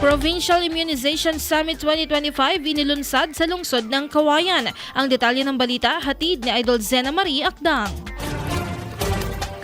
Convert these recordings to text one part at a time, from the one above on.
Provincial Immunization Summit 2025 inilunsad sa lungsod ng Kawayan. Ang detalye ng balita hatid ni Idol Zena Marie Akdang.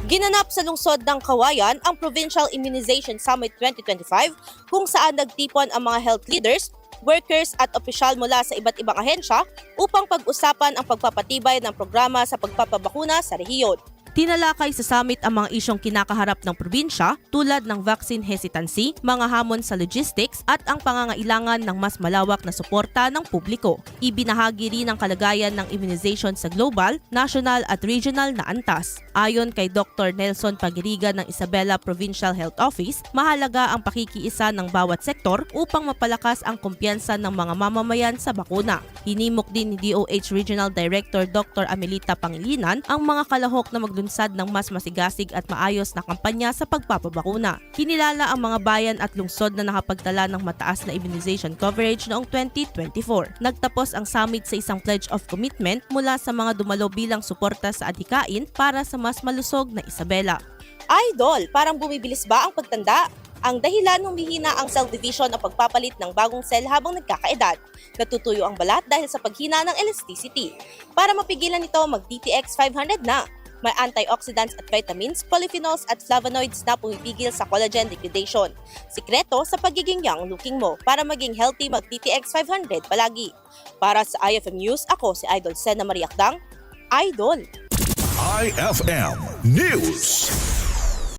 Ginanap sa lungsod ng Kawayan ang Provincial Immunization Summit 2025 kung saan nagtipon ang mga health leaders, workers at opisyal mula sa iba't ibang ahensya upang pag-usapan ang pagpapatibay ng programa sa pagpapabakuna sa rehiyon. Tinalakay sa summit ang mga isyong kinakaharap ng probinsya tulad ng vaccine hesitancy, mga hamon sa logistics at ang pangangailangan ng mas malawak na suporta ng publiko. Ibinahagi rin ang kalagayan ng immunization sa global, national at regional na antas. Ayon kay Dr. Nelson Pagiriga ng Isabela Provincial Health Office, mahalaga ang pakikiisa ng bawat sektor upang mapalakas ang kumpiyansa ng mga mamamayan sa bakuna. Hinimok din ni DOH Regional Director Dr. Amelita Pangilinan ang mga kalahok na maglunsad ng mas masigasig at maayos na kampanya sa pagpapabakuna. Kinilala ang mga bayan at lungsod na nakapagtala ng mataas na immunization coverage noong 2024. Nagtapos ang summit sa isang pledge of commitment mula sa mga dumalo bilang suporta sa adhikain para sa mas malusog na Isabela. Idol, parang bumibilis ba ang pagtanda? Ang dahilan humihina ang cell division o pagpapalit ng bagong cell habang nagkakaedad. Natutuyo ang balat dahil sa paghina ng elasticity. Para mapigilan ito, mag-DTX 500 na. May antioxidants at vitamins, polyphenols at flavonoids na pumipigil sa collagen degradation. Sikreto sa pagiging young looking mo. Para maging healthy, mag-DTX 500 palagi. Para sa IFM News, ako si Idol Zena Marie Akdang, Idol! IFM News.